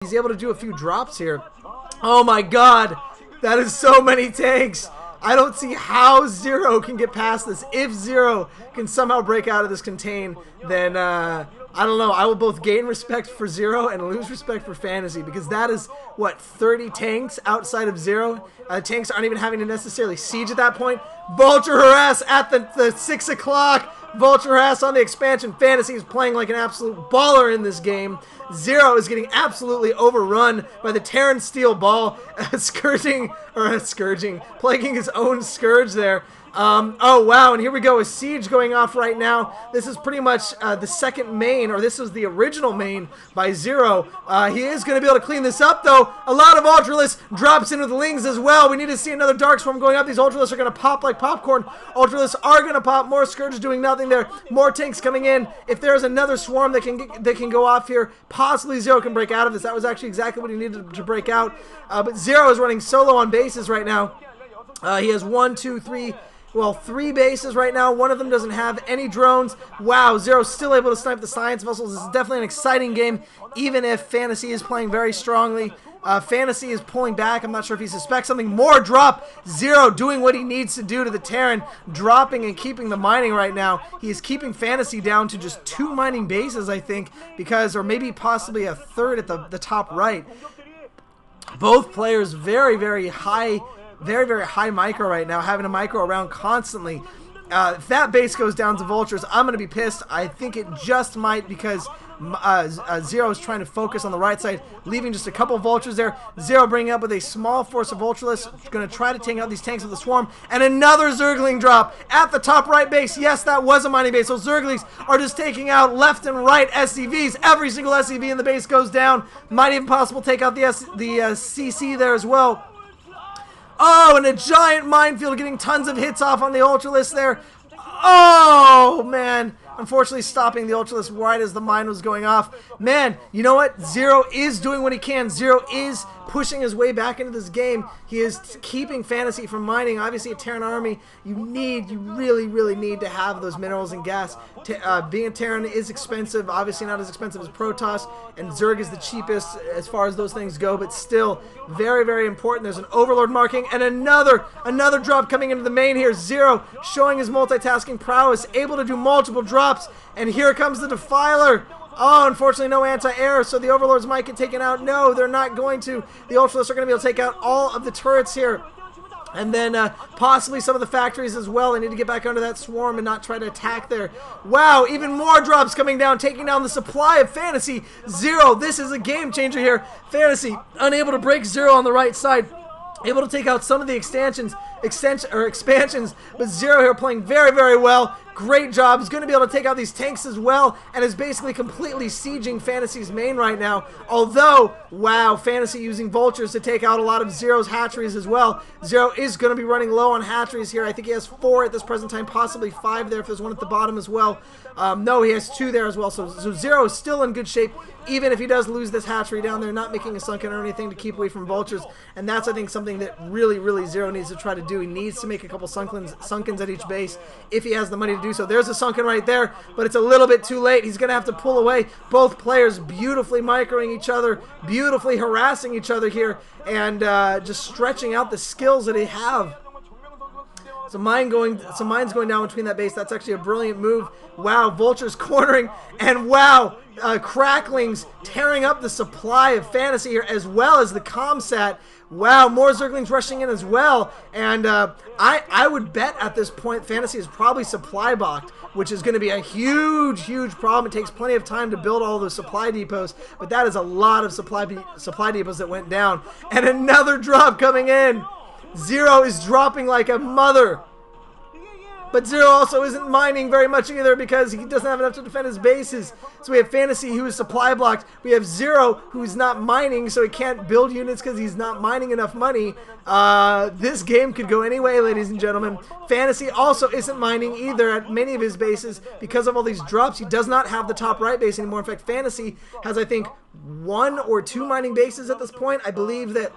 He's able to do a few drops here. Oh my god, that is so many tanks. I don't see how Zero can get past this. If Zero can somehow break out of this contain, then I don't know. I will both gain respect for Zero and lose respect for Fantasy, because that is, what, 30 tanks outside of Zero? Tanks aren't even having to necessarily siege at that point. Vulture Harass at the 6 o'clock. Vulture Harass on the expansion. Fantasy is playing like an absolute baller in this game. Zero is getting absolutely overrun by the Terran Steel Ball, plaguing his own Scourge there. Oh wow, and here we go, a siege going off right now. This is pretty much the second main, or this was the original main by Zero. He is going to be able to clean this up though. A lot of Ultralisk drops into the Lings as well. We need to see another Dark Swarm going up. These Ultralisks are going to pop like popcorn. Ultralisks are going to pop. More Scourge doing nothing there. More tanks coming in. If there's another swarm that can go off here, possibly Zero can break out of this. That was actually exactly what he needed to break out. But Zero is running solo on bases right now. He has 3 bases right now. One of them doesn't have any drones. Wow, Zero's still able to snipe the Science Vessels. This is definitely an exciting game, even if Fantasy is playing very strongly. Fantasy is pulling back. I'm not sure if he suspects something. More drop. Zero doing what he needs to do to the Terran, dropping and keeping the mining right now. He is keeping Fantasy down to just 2 mining bases, I think, because, or maybe possibly a third at the top right. Both players very, very high micro right now, having a micro around constantly. If that base goes down to Vultures, I'm going to be pissed. I think it just might, because Zero is trying to focus on the right side, leaving just a couple Vultures there. Zero bringing up with a small force of Ultralisks, going to try to take out these tanks with the Swarm, and another Zergling drop at the top right base. Yes, that was a mining base. So Zerglings are just taking out left and right SCVs. Every single SCV in the base goes down. Might even possible take out the CC there as well. Oh, and a giant minefield getting tons of hits off on the Ultralisk there. Oh, man. Unfortunately, stopping the Ultralisk right as the mine was going off. Man, you know what? Zero is doing what he can. Zero is pushing his way back into this game. He is keeping Fantasy from mining. Obviously, a Terran army, you really, really need to have those minerals and gas. Being a Terran is expensive. Obviously, not as expensive as Protoss, and Zerg is the cheapest as far as those things go, but still very, very important. There's an Overlord marking, and another drop coming into the main here. Zero showing his multitasking prowess, able to do multiple drops, and here comes the Defiler. Oh, unfortunately, no anti-air, so the Overlords might get taken out. No, they're not going to. The Ultralisks are going to be able to take out all of the turrets here. And then possibly some of the factories as well. They need to get back under that swarm and not try to attack there. Wow, even more drops coming down, taking down the supply of Fantasy. Zero, this is a game changer here. Fantasy unable to break Zero on the right side. Able to take out some of the expansions, but Zero here playing very, very well. Great job. He's going to be able to take out these tanks as well, and is basically completely sieging Fantasy's main right now. Although, wow, Fantasy using Vultures to take out a lot of Zero's hatcheries as well. Zero is going to be running low on hatcheries here. I think he has 4 at this present time, possibly 5 there if there's one at the bottom as well. No, he has 2 there as well. So Zero is still in good shape, even if he does lose this hatchery down there, not making a sunken or anything to keep away from Vultures. And that's, I think, something that really, really Zero needs to try to do. He needs to make a couple sunkens at each base if he has the money to do so. There's a sunken right there, but it's a little bit too late. He's going to have to pull away. Both players beautifully microing each other, beautifully harassing each other here, and just stretching out the skills that they have. Some mines going down between that base. That's actually a brilliant move. Wow, Vultures cornering, and wow, Cracklings tearing up the supply of Fantasy here, as well as the Comsat. Wow, more Zerglings rushing in as well, and I would bet at this point Fantasy is probably supply blocked, which is going to be a huge, huge problem. It takes plenty of time to build all those supply depots, but that is a lot of supply depots that went down. And another drop coming in. Zero is dropping like a mother. But Zero also isn't mining very much either, because he doesn't have enough to defend his bases. So we have Fantasy, who is supply blocked. We have Zero, who's not mining, so he can't build units because he's not mining enough money. This game could go any way, ladies and gentlemen. Fantasy also isn't mining either at many of his bases because of all these drops. He does not have the top right base anymore. In fact, Fantasy has, I think, 1 or 2 mining bases at this point. I believe that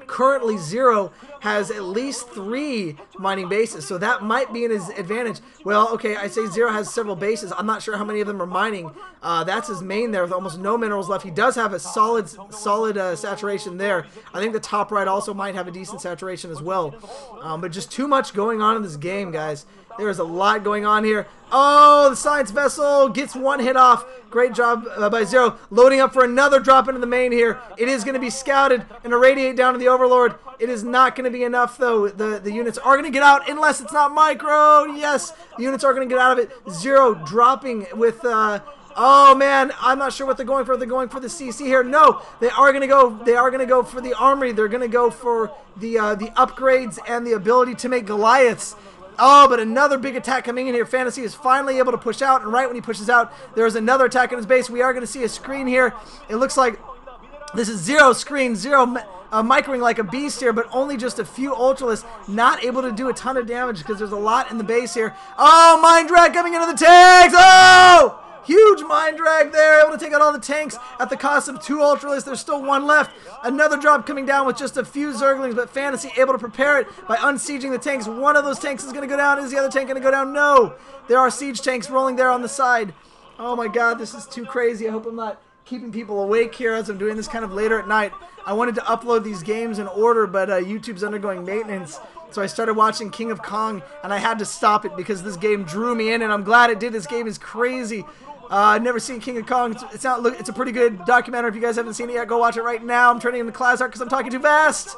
Currently, Zero has at least 3 mining bases, so that might be in his advantage. Well, okay, I say Zero has several bases. I'm not sure how many of them are mining. That's his main there with almost no minerals left. He does have a solid saturation there. I think the top right also might have a decent saturation as well. But just too much going on in this game, guys. There is a lot going on here. Oh, the science vessel gets 1 hit off. Great job by Zero. Loading up for another drop into the main here. It is going to be scouted and irradiate down to the Overlord. It is not going to be enough, though. The units are going to get out unless it's not micro. Yes, the units are going to get out of it. Zero dropping with... oh man, I'm not sure what they're going for. They're going for the CC here. No, they are going to go. They are going to go for the armory. They're going to go for the upgrades and the ability to make Goliaths. Oh, but another big attack coming in here. Fantasy is finally able to push out, and right when he pushes out, there's another attack in his base. We are going to see a screen here. It looks like this is Zero screen. Zero microing like a beast here, but only just a few Ultralists, not able to do a ton of damage because there's a lot in the base here. Oh, Mind Drag coming into the tanks. Oh! Huge mind drag there, able to take out all the tanks at the cost of 2 Ultralists. There's still 1 left. Another drop coming down with just a few Zerglings, but Fantasy able to prepare it by unsieging the tanks. One of those tanks is going to go down. Is the other tank going to go down? No. There are siege tanks rolling there on the side. Oh my god, this is too crazy. I hope I'm not keeping people awake here as I'm doing this kind of later at night. I wanted to upload these games in order, but YouTube's undergoing maintenance. So I started watching King of Kong, and I had to stop it because this game drew me in, and I'm glad it did. This game is crazy. I've never seen King of Kong. It's a pretty good documentary. If you guys haven't seen it yet, go watch it right now. I'm turning into class art because I'm talking too fast.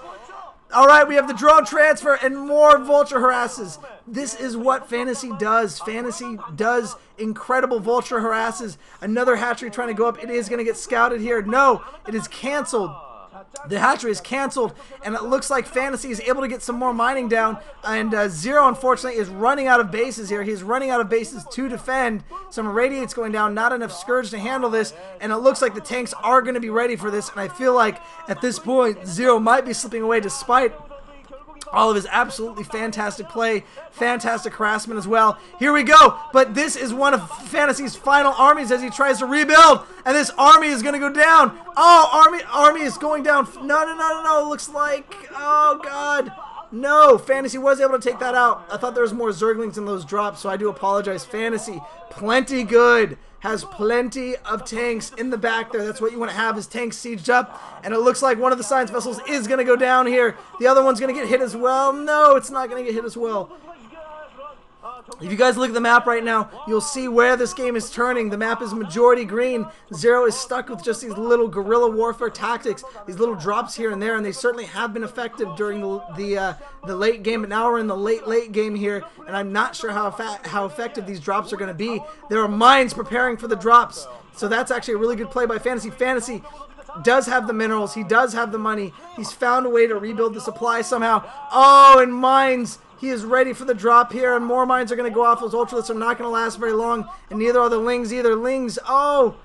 All right, we have the drone transfer and more vulture harasses. This is what Fantasy does. Fantasy does incredible vulture harasses. Another hatchery trying to go up. It is going to get scouted here. No, it is canceled. The hatchery is canceled, and it looks like Fantasy is able to get some more mining down, and Zero, unfortunately, is running out of bases here. He's running out of bases to defend. Some irradiates going down, not enough Scourge to handle this, and it looks like the tanks are going to be ready for this, and I feel like at this point, Zero might be slipping away despite all of his absolutely fantastic play, fantastic harassment as well. Here we go, but this is one of Fantasy's final armies as he tries to rebuild, and this army is going to go down. Oh, army is going down. No, looks like, oh god, no, Fantasy was able to take that out. I thought there was more Zerglings in those drops, so I do apologize. Fantasy, plenty good. Has plenty of tanks in the back there. That's what you want to have, is tanks sieged up. And it looks like one of the science vessels is going to go down here. The other one's going to get hit as well. No, it's not going to get hit as well. If you guys look at the map right now, you'll see where this game is turning. The map is majority green. Zero is stuck with just these little guerrilla warfare tactics, these little drops here and there, and they certainly have been effective during the late game. But now we're in the late game here, and I'm not sure how effective these drops are going to be. There are mines preparing for the drops, so that's actually a really good play by Fantasy. Fantasy does have the minerals. He does have the money. He's found a way to rebuild the supply somehow. Oh, and mines. He is ready for the drop here, and more mines are going to go off. Those Ultralists are not going to last very long, and neither are the Lings either. Lings, oh!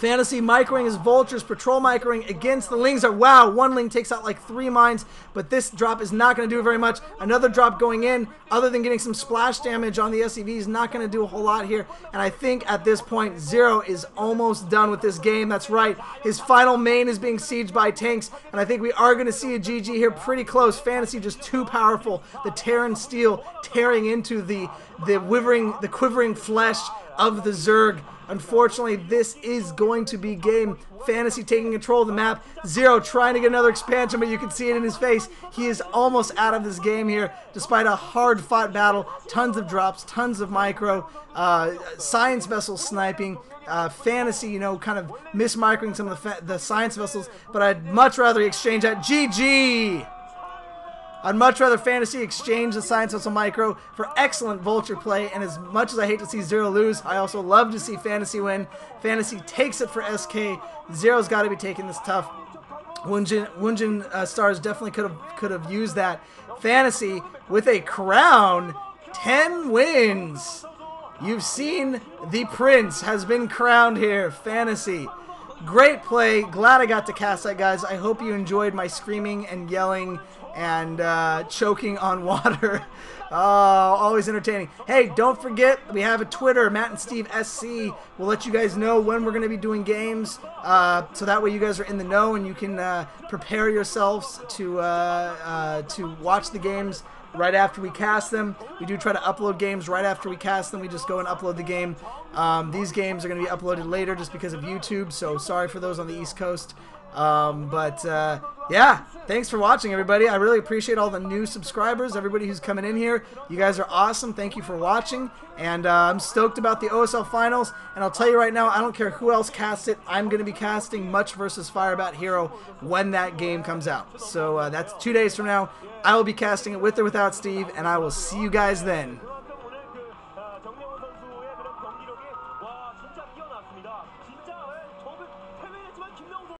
Fantasy microing his vultures, patrol microing against the Lings. Wow, one Ling takes out like 3 mines, but this drop is not going to do very much. Another drop going in, other than getting some splash damage on the SCV, is not going to do a whole lot here. And I think at this point, Zero is almost done with this game. That's right. His final main is being sieged by tanks, and I think we are going to see a GG here pretty close. Fantasy just too powerful. The Terran steel tearing into the quivering flesh of the Zerg. Unfortunately, this is going to be game. Fantasy taking control of the map. Zero trying to get another expansion, but you can see it in his face. He is almost out of this game here, despite a hard-fought battle. Tons of drops, tons of micro, science vessels sniping. Fantasy, you know, kind of mismicroing some of the science vessels, but I'd much rather exchange that. GG! I'd much rather Fantasy exchange the Science Vessel Micro for excellent Vulture play, and as much as I hate to see Zero lose, I also love to see Fantasy win. Fantasy takes it for SK. Zero's got to be taking this tough. Woongjin Stars definitely could have used that. Fantasy with a crown, 10 wins. You've seen the Prince has been crowned here. Fantasy. Great play. Glad I got to cast that, guys. I hope you enjoyed my screaming and yelling and choking on water. Oh, always entertaining. Hey, don't forget, we have a Twitter, Matt and Steve SC. We'll let you guys know when we're going to be doing games, so that way you guys are in the know and you can prepare yourselves to watch the games right after we cast them. We do try to upload games right after we cast them. We just go and upload the game. These games are going to be uploaded later just because of YouTube, so sorry for those on the East Coast. Yeah, thanks for watching, everybody. I really appreciate all the new subscribers, everybody who's coming in here. You guys are awesome. Thank you for watching, and I'm stoked about the OSL Finals, and I'll tell you right now, I don't care who else casts it. I'm going to be casting Much versus Firebat Hero when that game comes out. So that's 2 days from now. I will be casting it with or without Steve, and I will see you guys then.